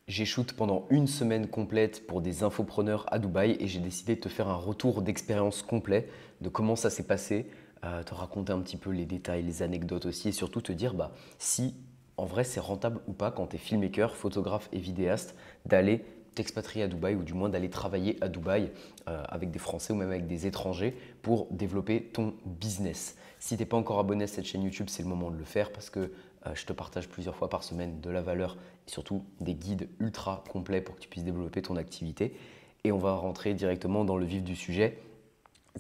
J'ai shoot pendant une semaine complète pour des infopreneurs à Dubaï et j'ai décidé de te faire un retour d'expérience complet de comment ça s'est passé, te raconter un petit peu les détails, les anecdotes aussi et surtout te dire si en vrai c'est rentable ou pas quand tu es filmmaker, photographe et vidéaste d'aller t'expatrier à Dubaï ou du moins d'aller travailler à Dubaï avec des Français ou même avec des étrangers pour développer ton business. Si tu n'es pas encore abonné à cette chaîne YouTube, c'est le moment de le faire parce que je te partage plusieurs fois par semaine de la valeur et surtout des guides ultra complets pour que tu puisses développer ton activité. Et on va rentrer directement dans le vif du sujet.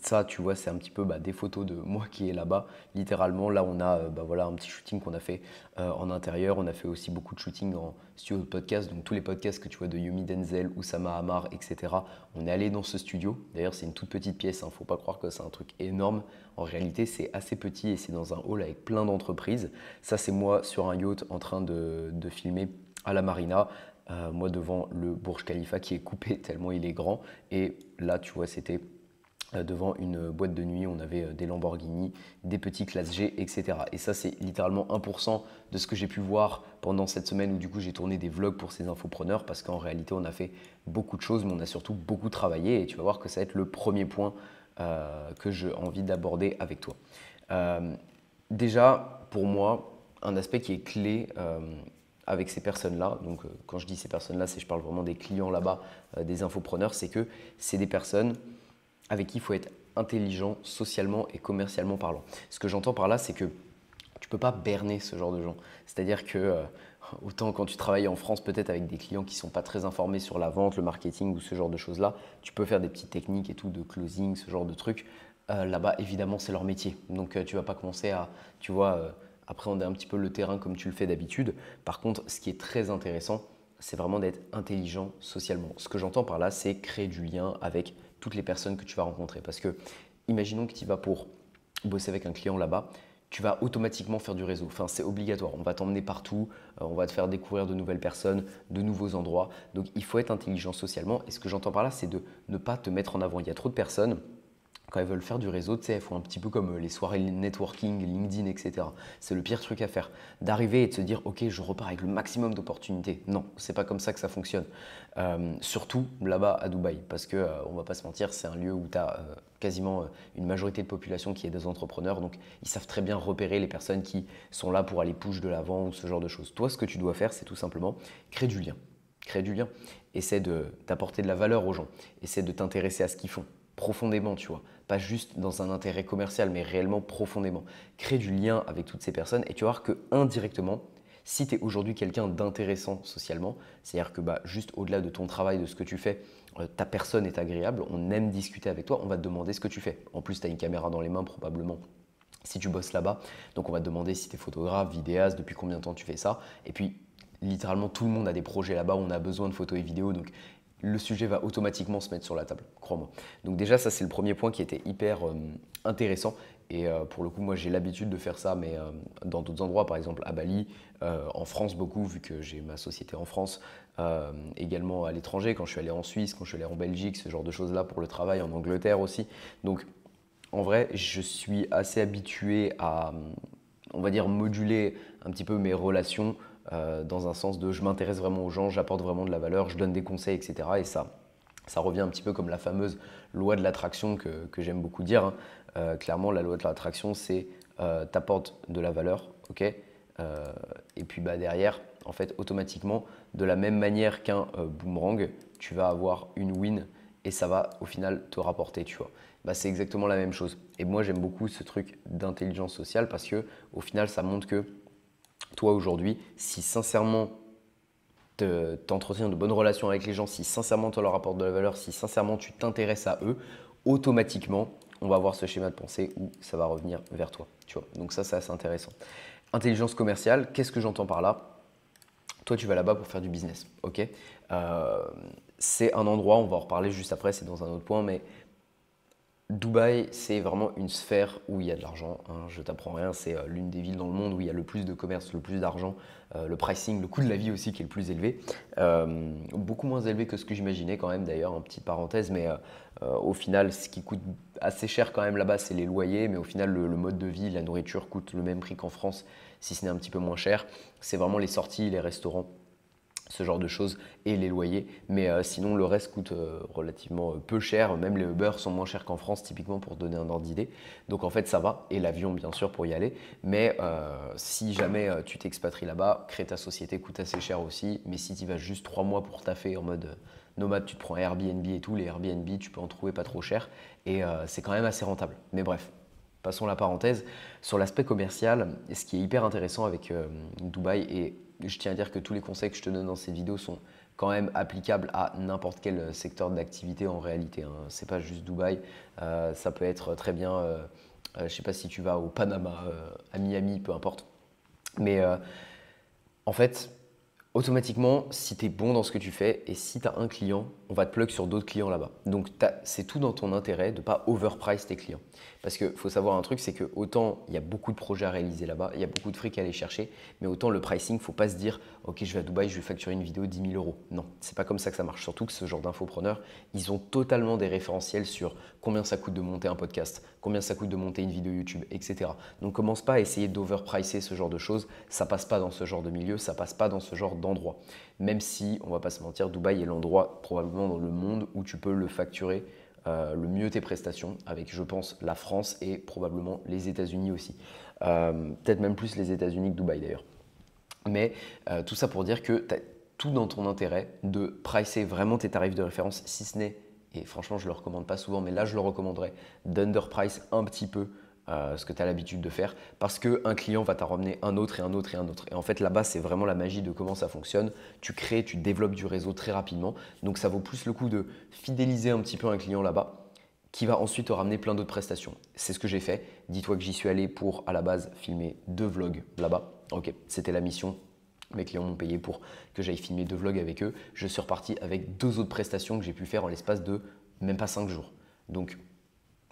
Ça, tu vois, c'est un petit peu des photos de moi qui est là-bas. Littéralement, là, on a voilà, un petit shooting qu'on a fait en intérieur. On a fait aussi beaucoup de shooting en studio de podcast. Donc, tous les podcasts que tu vois de Yumi Denzel, Oussama Hamar, etc. On est allé dans ce studio. D'ailleurs, c'est une toute petite pièce. Il ne faut pas croire que c'est un truc énorme. En réalité, c'est assez petit et c'est dans un hall avec plein d'entreprises. Ça, c'est moi sur un yacht en train de filmer à la marina. Moi, devant le Burj Khalifa qui est coupé tellement il est grand. Et là, tu vois, c'était devant une boîte de nuit, on avait des Lamborghini, des petits classes G, etc. Et ça, c'est littéralement 1% de ce que j'ai pu voir pendant cette semaine où du coup j'ai tourné des vlogs pour ces infopreneurs parce qu'en réalité, on a fait beaucoup de choses, mais on a surtout beaucoup travaillé et tu vas voir que ça va être le premier point que j'ai envie d'aborder avec toi. Euh, Déjà, pour moi, un aspect qui est clé avec ces personnes-là, donc quand je dis ces personnes-là, je parle vraiment des clients là-bas, des infopreneurs, c'est que c'est des personnes avec qui il faut être intelligent socialement et commercialement parlant. Ce que j'entends par là, c'est que tu ne peux pas berner ce genre de gens. C'est-à-dire que autant quand tu travailles en France peut-être avec des clients qui ne sont pas très informés sur la vente, le marketing ou ce genre de choses-là, tu peux faire des petites techniques et tout de closing, ce genre de trucs. Là-bas, évidemment, c'est leur métier. Donc tu ne vas pas commencer à, tu vois, appréhender un petit peu le terrain comme tu le fais d'habitude. Par contre, ce qui est très intéressant, c'est vraiment d'être intelligent socialement. Ce que j'entends par là, c'est créer du lien avec toutes les personnes que tu vas rencontrer. Parce que, imaginons que tu y vas pour bosser avec un client là-bas, tu vas automatiquement faire du réseau. Enfin, c'est obligatoire. On va t'emmener partout, on va te faire découvrir de nouvelles personnes, de nouveaux endroits. Donc, il faut être intelligent socialement. Et ce que j'entends par là, c'est de ne pas te mettre en avant. Il y a trop de personnes quand elles veulent faire du réseau, tu sais, elles font un petit peu comme les soirées networking, LinkedIn, etc. C'est le pire truc à faire. D'arriver et de se dire, ok, je repars avec le maximum d'opportunités. Non, c'est pas comme ça que ça fonctionne. Surtout là-bas à Dubaï, parce que on va pas se mentir, c'est un lieu où tu as quasiment une majorité de population qui est des entrepreneurs, donc ils savent très bien repérer les personnes qui sont là pour aller push de l'avant ou ce genre de choses. Toi, ce que tu dois faire, c'est tout simplement créer du lien. Créer du lien. Essaie d'apporter de la valeur aux gens. Essaie de t'intéresser à ce qu'ils font profondément, tu vois. Pas juste dans un intérêt commercial, mais réellement profondément. Crée du lien avec toutes ces personnes et tu vas voir que indirectement, si tu es aujourd'hui quelqu'un d'intéressant socialement, c'est-à-dire que juste au-delà de ton travail, de ce que tu fais, ta personne est agréable, on aime discuter avec toi, on va te demander ce que tu fais. En plus, tu as une caméra dans les mains probablement si tu bosses là-bas. Donc on va te demander si tu es photographe, vidéaste, depuis combien de temps tu fais ça. Et puis littéralement tout le monde a des projets là-bas où on a besoin de photos et vidéos. Donc le sujet va automatiquement se mettre sur la table, crois-moi. Donc déjà, ça c'est le premier point qui était hyper intéressant. Et pour le coup, moi j'ai l'habitude de faire ça, mais dans d'autres endroits, par exemple à Bali, en France beaucoup, vu que j'ai ma société en France, également à l'étranger, quand je suis allé en Suisse, quand je suis allé en Belgique, ce genre de choses-là pour le travail, en Angleterre aussi. Donc en vrai, je suis assez habitué à, on va dire, moduler un petit peu mes relations dans un sens de je m'intéresse vraiment aux gens, j'apporte vraiment de la valeur, je donne des conseils, etc. Et ça revient un petit peu comme la fameuse loi de l'attraction que j'aime beaucoup dire, hein. Clairement, la loi de l'attraction, c'est t'apportes de la valeur, ok. Et puis derrière, en fait, automatiquement, de la même manière qu'un boomerang, tu vas avoir une win et ça va au final te rapporter, tu vois. C'est exactement la même chose. Et moi, j'aime beaucoup ce truc d'intelligence sociale parce que au final, ça montre que toi aujourd'hui, si sincèrement t'entretiens de bonnes relations avec les gens, si sincèrement tu leur apportes de la valeur, si sincèrement tu t'intéresses à eux, automatiquement, on va avoir ce schéma de pensée où ça va revenir vers toi. Tu vois. Donc ça, c'est assez intéressant. Intelligence commerciale, qu'est-ce que j'entends par là? Toi, tu vas là-bas pour faire du business, ok. C'est un endroit, on va en reparler juste après, c'est dans un autre point, mais Dubaï, c'est vraiment une sphère où il y a de l'argent, hein, je t'apprends rien, c'est l'une des villes dans le monde où il y a le plus de commerce, le plus d'argent, le pricing, le coût de la vie aussi qui est le plus élevé. Beaucoup moins élevé que ce que j'imaginais quand même d'ailleurs, en petite parenthèse, mais au final, ce qui coûte assez cher quand même là-bas, c'est les loyers, mais au final, le mode de vie, la nourriture coûte le même prix qu'en France, si ce n'est un petit peu moins cher. C'est vraiment les sorties, les restaurants ce genre de choses et les loyers. Mais sinon, le reste coûte relativement peu cher. Même les Uber sont moins chers qu'en France, typiquement, pour donner un ordre d'idée. Donc en fait, ça va. Et l'avion, bien sûr, pour y aller. Mais si jamais tu t'expatries là-bas, créer ta société coûte assez cher aussi. Mais si tu y vas juste 3 mois pour taffer en mode nomade, tu te prends Airbnb et tout. Les Airbnb, tu peux en trouver pas trop cher. Et c'est quand même assez rentable. Mais bref. Passons la parenthèse. Sur l'aspect commercial, ce qui est hyper intéressant avec Dubaï, et je tiens à dire que tous les conseils que je te donne dans ces vidéos sont quand même applicables à n'importe quel secteur d'activité en réalité. Ce n'est pas juste Dubaï, ça peut être très bien, je ne sais pas si tu vas au Panama, à Miami, peu importe. Mais en fait, automatiquement, si tu es bon dans ce que tu fais et si tu as un client, on va te plug sur d'autres clients là-bas. Donc, c'est tout dans ton intérêt de ne pas overprice tes clients. Parce qu'il faut savoir un truc, c'est que autant il y a beaucoup de projets à réaliser là-bas, il y a beaucoup de fric à aller chercher, mais autant le pricing, il ne faut pas se dire « Ok, je vais à Dubaï, je vais facturer une vidéo 10 000 euros ». Non, c'est pas comme ça que ça marche. Surtout que ce genre d'infopreneurs, ils ont totalement des référentiels sur combien ça coûte de monter un podcast, combien ça coûte de monter une vidéo YouTube, etc. Donc, commence pas à essayer d'overpricer ce genre de choses. Ça passe pas dans ce genre de milieu, ça passe pas dans ce genre d'endroit. Même si, on va pas se mentir, Dubaï est l'endroit probablement dans le monde où tu peux le facturer le mieux tes prestations, avec je pense la France et probablement les États-Unis aussi. Peut-être même plus les États-Unis que Dubaï d'ailleurs. Mais tout ça pour dire que tu as tout dans ton intérêt de pricer vraiment tes tarifs de référence, si ce n'est, et franchement je ne le recommande pas souvent, mais là je le recommanderais, d'underprice un petit peu ce que tu as l'habitude de faire, parce qu'un client va t'en ramener un autre et un autre et un autre. Et en fait, là-bas, c'est vraiment la magie de comment ça fonctionne. Tu crées, tu développes du réseau très rapidement. Donc, ça vaut plus le coup de fidéliser un petit peu un client là-bas qui va ensuite te ramener plein d'autres prestations. C'est ce que j'ai fait. Dis-toi que j'y suis allé pour, à la base, filmer 2 vlogs là-bas. Ok, c'était la mission. Mes clients m'ont payé pour que j'aille filmer 2 vlogs avec eux. Je suis reparti avec 2 autres prestations que j'ai pu faire en l'espace de même pas 5 jours. Donc,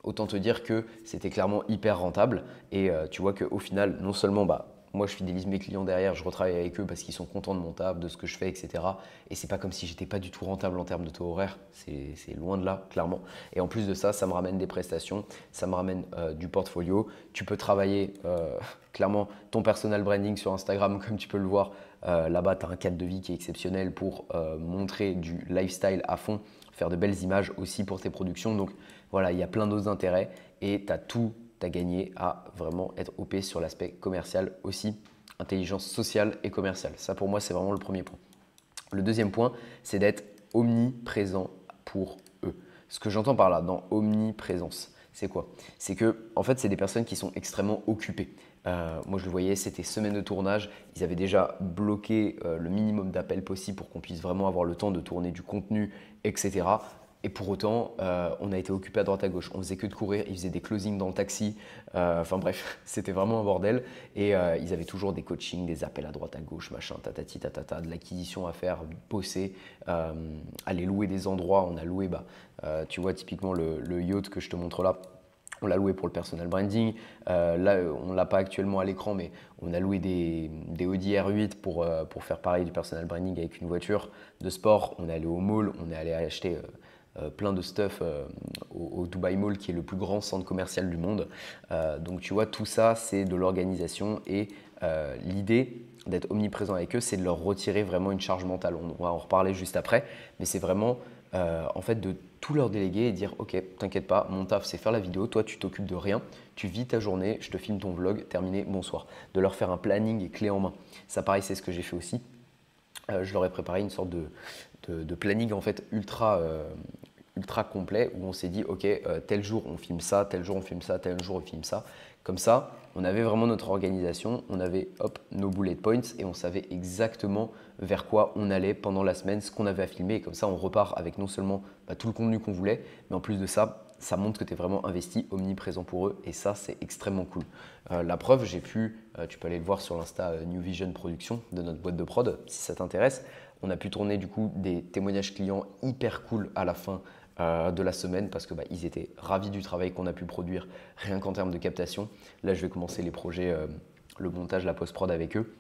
autant te dire que c'était clairement hyper rentable et tu vois qu'au final, non seulement moi je fidélise mes clients derrière, je retravaille avec eux parce qu'ils sont contents de mon taf, de ce que je fais, etc. Et c'est pas comme si j'étais pas du tout rentable en termes de taux horaire, c'est loin de là, clairement. Et en plus de ça, ça me ramène des prestations, ça me ramène du portfolio. Tu peux travailler clairement ton personal branding sur Instagram, comme tu peux le voir. Là-bas, tu as un cadre de vie qui est exceptionnel pour montrer du lifestyle à fond, faire de belles images aussi pour tes productions. Donc voilà, il y a plein d'autres intérêts et tu as tout à gagner à vraiment être OP sur l'aspect commercial aussi, intelligence sociale et commerciale. Ça pour moi, c'est vraiment le premier point. Le deuxième point, c'est d'être omniprésent pour eux. Ce que j'entends par là, dans omniprésence, c'est quoi? C'est que, en fait, c'est des personnes qui sont extrêmement occupées. Moi, je le voyais, c'était semaine de tournage. Ils avaient déjà bloqué le minimum d'appels possible pour qu'on puisse vraiment avoir le temps de tourner du contenu, etc. Et pour autant, on a été occupé à droite à gauche. On faisait que de courir, ils faisaient des closings dans le taxi. Enfin bref, c'était vraiment un bordel. Et ils avaient toujours des coachings, des appels à droite à gauche, machin, tatati, tatata, de l'acquisition à faire, bosser, aller louer des endroits. On a loué, tu vois, typiquement le yacht que je te montre là. On l'a loué pour le personal branding. Là, on ne l'a pas actuellement à l'écran, mais on a loué des Audi R8 pour faire pareil du personal branding avec une voiture de sport. On est allé au mall, on est allé acheter plein de stuff au Dubai Mall, qui est le plus grand centre commercial du monde. Donc tu vois, tout ça, c'est de l'organisation et l'idée d'être omniprésent avec eux, c'est de leur retirer vraiment une charge mentale. On va en reparler juste après, mais c'est vraiment en fait de tout leur déléguer et dire ok, t'inquiète pas, mon taf c'est faire la vidéo, toi tu t'occupes de rien, tu vis ta journée, je te filme ton vlog, terminé, bonsoir. De leur faire un planning et clé en main. Ça pareil, c'est ce que j'ai fait aussi. Je leur ai préparé une sorte de planning en fait ultra complet où on s'est dit ok, tel jour on filme ça, tel jour on filme ça, tel jour on filme ça. Comme ça, on avait vraiment notre organisation, on avait hop, nos bullet points et on savait exactement vers quoi on allait pendant la semaine, ce qu'on avait à filmer. Et comme ça, on repart avec non seulement tout le contenu qu'on voulait, mais en plus de ça, ça montre que tu es vraiment investi, omniprésent pour eux. Et ça, c'est extrêmement cool. La preuve, tu peux aller le voir sur l'Insta New Vision Production de notre boîte de prod, si ça t'intéresse. On a pu tourner du coup des témoignages clients hyper cool à la fin de la semaine parce que ils étaient ravis du travail qu'on a pu produire rien qu'en termes de captation. Là, je vais commencer les projets, le montage, la post-prod avec eux.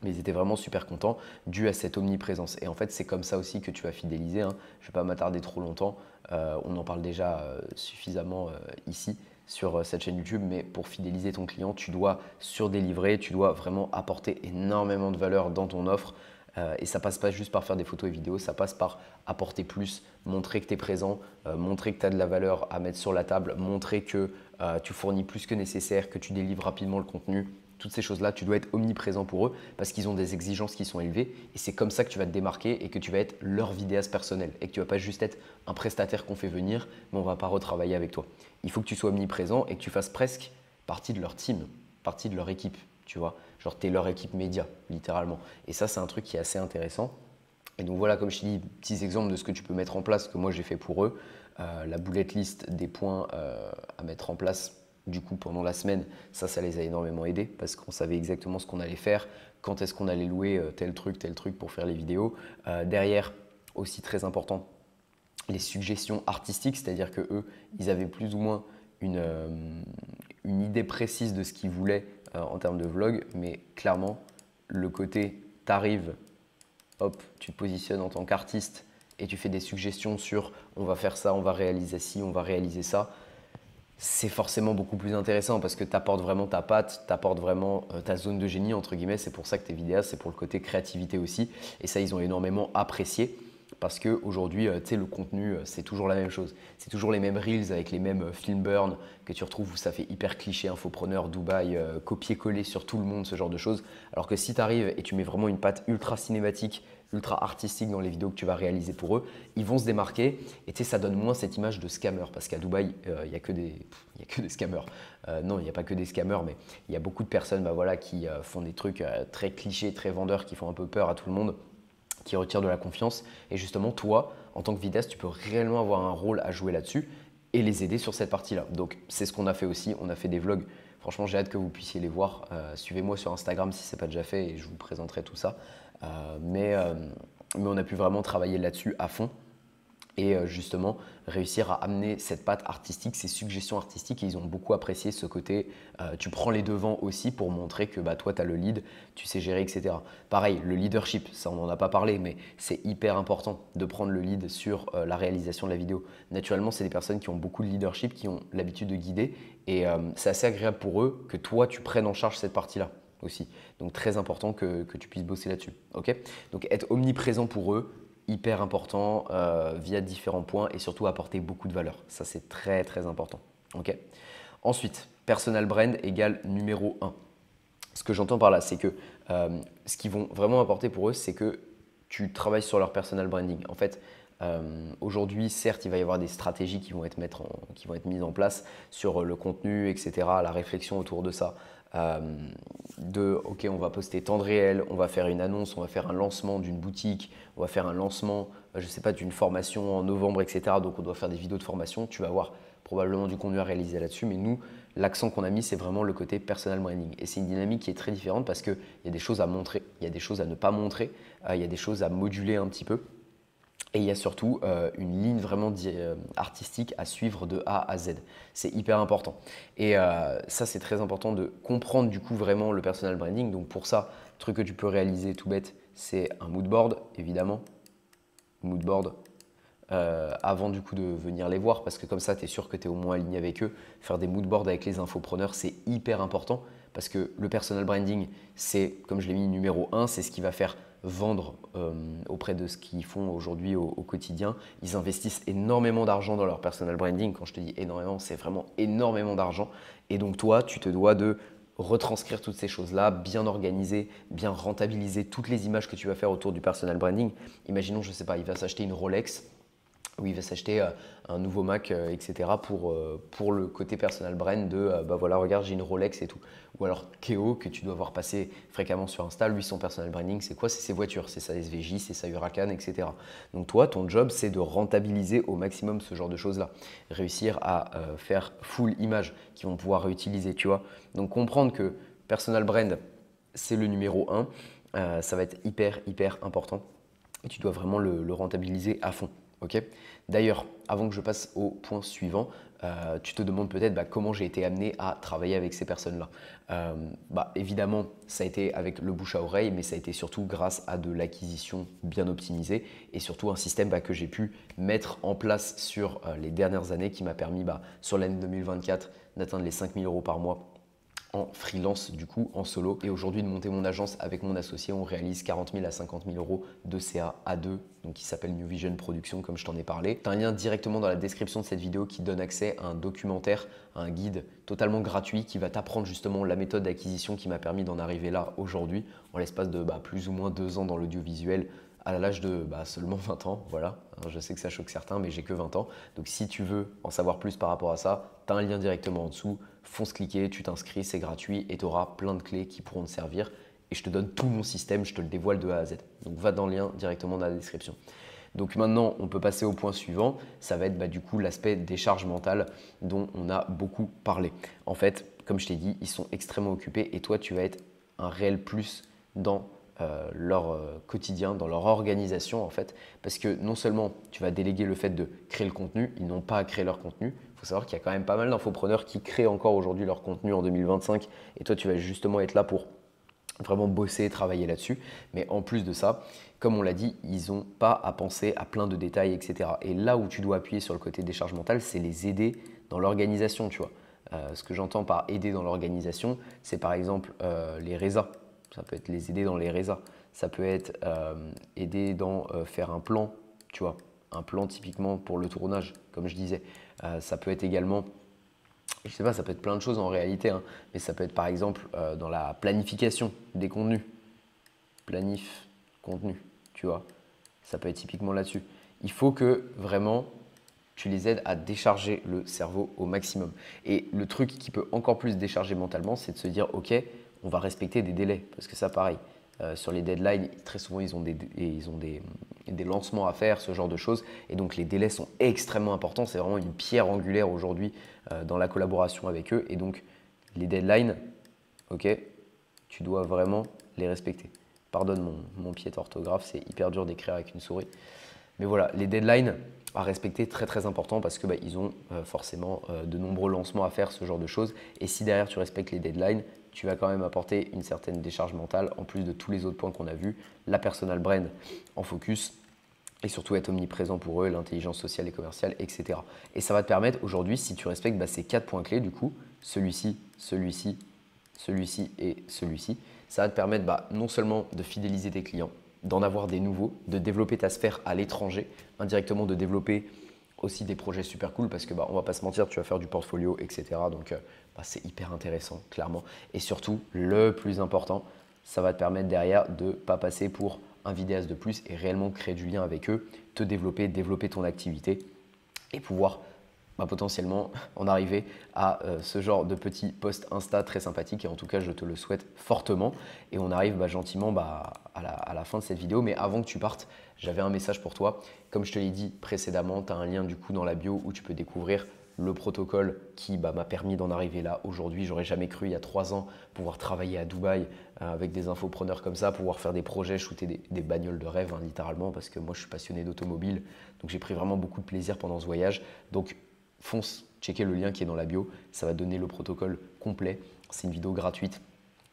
Mais ils étaient vraiment super contents dû à cette omniprésence. Et en fait, c'est comme ça aussi que tu vas fidéliser. Je ne vais pas m'attarder trop longtemps. On en parle déjà suffisamment ici sur cette chaîne YouTube. Mais pour fidéliser ton client, tu dois surdélivrer, tu dois vraiment apporter énormément de valeur dans ton offre. Et ça passe pas juste par faire des photos et vidéos, ça passe par apporter plus, montrer que tu es présent, montrer que tu as de la valeur à mettre sur la table, montrer que tu fournis plus que nécessaire, que tu délivres rapidement le contenu. Toutes ces choses-là, tu dois être omniprésent pour eux parce qu'ils ont des exigences qui sont élevées et c'est comme ça que tu vas te démarquer et que tu vas être leur vidéaste personnel et que tu ne vas pas juste être un prestataire qu'on fait venir mais on ne va pas retravailler avec toi. Il faut que tu sois omniprésent et que tu fasses presque partie de leur team, partie de leur équipe, tu vois. Genre, tu es leur équipe média, littéralement. Et ça, c'est un truc qui est assez intéressant. Et donc voilà, comme je te dis, petits exemples de ce que tu peux mettre en place, que moi j'ai fait pour eux. La bullet list des points à mettre en place du coup pendant la semaine, ça les a énormément aidés parce qu'on savait exactement ce qu'on allait faire, quand est-ce qu'on allait louer tel truc pour faire les vidéos. Derrière, aussi très important, les suggestions artistiques, c'est-à-dire que eux, ils avaient plus ou moins une idée précise de ce qu'ils voulaient en termes de vlog, mais clairement, le côté t'arrives, hop, tu te positionnes en tant qu'artiste et tu fais des suggestions sur on va faire ça, on va réaliser ci, on va réaliser ça, c'est forcément beaucoup plus intéressant parce que tu apportes vraiment ta patte, tu apportes vraiment ta zone de génie, entre guillemets. C'est pour ça que tu es vidéaste, c'est pour le côté créativité aussi. Et ça, ils ont énormément apprécié parce qu'aujourd'hui, tu sais, le contenu, c'est toujours la même chose. C'est toujours les mêmes reels avec les mêmes film burn que tu retrouves où ça fait hyper cliché, infopreneur, Dubaï, copier-coller sur tout le monde, ce genre de choses. Alors que si tu arrives et tu mets vraiment une patte ultra cinématique, ultra artistique dans les vidéos que tu vas réaliser pour eux, ils vont se démarquer et tu sais, ça donne moins cette image de scammer parce qu'à Dubaï, il n'y a que des scammers. Non, il n'y a pas que des scammers, mais il y a beaucoup de personnes voilà, qui font des trucs très clichés, très vendeurs, qui font un peu peur à tout le monde, qui retirent de la confiance. Et justement, toi, en tant que vidéaste, tu peux réellement avoir un rôle à jouer là-dessus et les aider sur cette partie-là. Donc, c'est ce qu'on a fait aussi. On a fait des vlogs. Franchement, j'ai hâte que vous puissiez les voir. Suivez-moi sur Instagram si ce n'est pas déjà fait et je vous présenterai tout ça. Mais on a pu vraiment travailler là-dessus à fond et justement réussir à amener cette patte artistique, ces suggestions artistiques. Et ils ont beaucoup apprécié ce côté, tu prends les devants aussi pour montrer que toi, tu as le lead, tu sais gérer, etc. Pareil, le leadership, ça on n'en a pas parlé, mais c'est hyper important de prendre le lead sur la réalisation de la vidéo. Naturellement, c'est des personnes qui ont beaucoup de leadership, qui ont l'habitude de guider et c'est assez agréable pour eux que toi, tu prennes en charge cette partie-là aussi. Donc très important que tu puisses bosser là-dessus. Okay, donc être omniprésent pour eux, hyper important via différents points et surtout apporter beaucoup de valeur. Ça, c'est très, très important. Okay. Ensuite, personal brand égale numéro 1. Ce que j'entends par là, c'est que ce qu'ils vont vraiment apporter pour eux, c'est que tu travailles sur leur personal branding. En fait, aujourd'hui, certes, il va y avoir des stratégies qui vont être mises en place sur le contenu, etc., la réflexion autour de ça. Ok, on va poster temps de réel, on va faire une annonce, on va faire un lancement d'une boutique, on va faire un lancement, je ne sais pas, d'une formation en novembre, etc. Donc, on doit faire des vidéos de formation. Tu vas avoir probablement du contenu à réaliser là-dessus. Mais nous, l'accent qu'on a mis, c'est vraiment le côté personal branding. Et c'est une dynamique qui est très différente parce qu'il y a des choses à montrer, il y a des choses à ne pas montrer, il y a des choses à moduler un petit peu. Et il y a surtout une ligne vraiment artistique à suivre de A à Z. C'est hyper important. Et ça, c'est très important de comprendre du coup vraiment le personal branding. Donc pour ça, le truc que tu peux réaliser tout bête, c'est un mood board, évidemment. Mood board. Avant du coup de venir les voir parce que comme ça, tu es sûr que tu es au moins aligné avec eux. Faire des mood boards avec les infopreneurs, c'est hyper important parce que le personal branding, c'est, comme je l'ai mis numéro 1, c'est ce qui va faire vendre auprès de ce qu'ils font aujourd'hui au quotidien. Ils investissent énormément d'argent dans leur personal branding. Quand je te dis énormément, c'est vraiment énormément d'argent. Et donc toi, tu te dois de retranscrire toutes ces choses-là, bien organiser, bien rentabiliser toutes les images que tu vas faire autour du personal branding. Imaginons, je ne sais pas, il va s'acheter une Rolex ou il va s'acheter un nouveau Mac, etc. pour le côté personal brand de voilà, regarde, j'ai une Rolex et tout. Ou alors Keo, que tu dois voir passer fréquemment sur Insta, lui, son personal branding, c'est quoi? C'est ses voitures, c'est sa SVJ, c'est sa Huracan, etc. Donc toi, ton job, c'est de rentabiliser au maximum ce genre de choses-là. Réussir à faire full image qu'ils vont pouvoir réutiliser, tu vois. Donc comprendre que personal brand, c'est le numéro 1, ça va être hyper, hyper important. Et tu dois vraiment le rentabiliser à fond. Okay. D'ailleurs, avant que je passe au point suivant, tu te demandes peut-être comment j'ai été amené à travailler avec ces personnes-là. Évidemment, ça a été avec le bouche à oreille, mais ça a été surtout grâce à de l'acquisition bien optimisée et surtout un système que j'ai pu mettre en place sur les dernières années qui m'a permis sur l'année 2024 d'atteindre les 5 000 € par mois en freelance, du coup en solo. Et aujourd'hui, de monter mon agence avec mon associé, on réalise 40 000 à 50 000 euros de CA à deux, donc qui s'appelle New Vision Production, comme je t'en ai parlé. Tu as un lien directement dans la description de cette vidéo qui donne accès à un documentaire, à un guide totalement gratuit qui va t'apprendre justement la méthode d'acquisition qui m'a permis d'en arriver là aujourd'hui, en l'espace de plus ou moins 2 ans dans l'audiovisuel, à l'âge de seulement 20 ans, voilà. Alors, je sais que ça choque certains, mais j'ai que 20 ans. Donc si tu veux en savoir plus par rapport à ça, tu as un lien directement en dessous, fonce cliquer, tu t'inscris, c'est gratuit et tu auras plein de clés qui pourront te servir. Et je te donne tout mon système, je te le dévoile de A à Z. Donc va dans le lien directement dans la description. Donc maintenant, on peut passer au point suivant, ça va être du coup l'aspect décharge mentale dont on a beaucoup parlé. En fait, comme je t'ai dit, ils sont extrêmement occupés et toi, tu vas être un réel plus dans leur quotidien, dans leur organisation en fait, parce que non seulement tu vas déléguer le fait de créer le contenu, ils n'ont pas à créer leur contenu. Il faut savoir qu'il y a quand même pas mal d'infopreneurs qui créent encore aujourd'hui leur contenu en 2025 et toi tu vas justement être là pour vraiment bosser et travailler là-dessus. Mais en plus de ça, comme on l'a dit, ils n'ont pas à penser à plein de détails, etc. Et là où tu dois appuyer sur le côté décharge mentale, c'est les aider dans l'organisation, tu vois. Ce que j'entends par aider dans l'organisation, c'est par exemple les résas. Ça peut être les aider dans les résas. Ça peut être aider dans faire un plan, tu vois. Un plan typiquement pour le tournage, comme je disais. Ça peut être également, je sais pas, ça peut être plein de choses en réalité, hein, mais ça peut être par exemple dans la planification des contenus. Planif, contenu, tu vois. Ça peut être typiquement là-dessus. Il faut que vraiment tu les aides à décharger le cerveau au maximum. Et le truc qui peut encore plus décharger mentalement, c'est de se dire, ok, on va respecter des délais. Parce que ça, pareil, sur les deadlines, très souvent, ils ont des lancements à faire, ce genre de choses. Et donc, les délais sont extrêmement importants. C'est vraiment une pierre angulaire aujourd'hui dans la collaboration avec eux. Et donc, les deadlines, ok, tu dois vraiment les respecter. Pardonne mon pied d'orthographe, c'est hyper dur d'écrire avec une souris. Mais voilà, les deadlines à respecter, très très important parce que ils ont forcément de nombreux lancements à faire, ce genre de choses. Et si derrière tu respectes les deadlines, tu vas quand même apporter une certaine décharge mentale en plus de tous les autres points qu'on a vus, la personal brand en focus et surtout être omniprésent pour eux, l'intelligence sociale et commerciale, etc. Et ça va te permettre aujourd'hui, si tu respectes ces 4 points clés, du coup, celui-ci, celui-ci, celui-ci et celui-ci, ça va te permettre non seulement de fidéliser tes clients, d'en avoir des nouveaux, de développer ta sphère à l'étranger, indirectement de développer aussi des projets super cool parce que on va pas se mentir, tu vas faire du portfolio, etc. Donc c'est hyper intéressant, clairement. Et surtout, le plus important, ça va te permettre derrière de ne pas passer pour un vidéaste de plus et réellement créer du lien avec eux, te développer, développer ton activité et pouvoir potentiellement en arriver à ce genre de petit post Insta très sympathique et en tout cas je te le souhaite fortement et on arrive gentiment à la fin de cette vidéo. Mais avant que tu partes, j'avais un message pour toi. Comme je te l'ai dit précédemment, tu as un lien du coup dans la bio où tu peux découvrir le protocole qui m'a permis d'en arriver là aujourd'hui. J'aurais jamais cru il y a 3 ans pouvoir travailler à Dubaï avec des infopreneurs comme ça, pouvoir faire des projets, shooter des bagnoles de rêve littéralement parce que moi je suis passionné d'automobile, donc j'ai pris vraiment beaucoup de plaisir pendant ce voyage. Donc fonce checker le lien qui est dans la bio, ça va donner le protocole complet. C'est une vidéo gratuite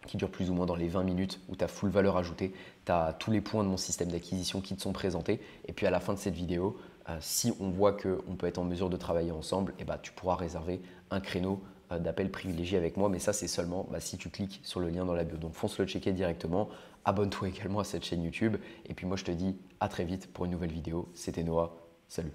qui dure plus ou moins dans les 20 minutes où tu as full valeur ajoutée, tu as tous les points de mon système d'acquisition qui te sont présentés et puis à la fin de cette vidéo, si on voit qu'on peut être en mesure de travailler ensemble, tu pourras réserver un créneau d'appel privilégié avec moi, mais ça c'est seulement si tu cliques sur le lien dans la bio. Donc fonce le checker directement, abonne-toi également à cette chaîne YouTube et puis moi je te dis à très vite pour une nouvelle vidéo. C'était Noah, salut.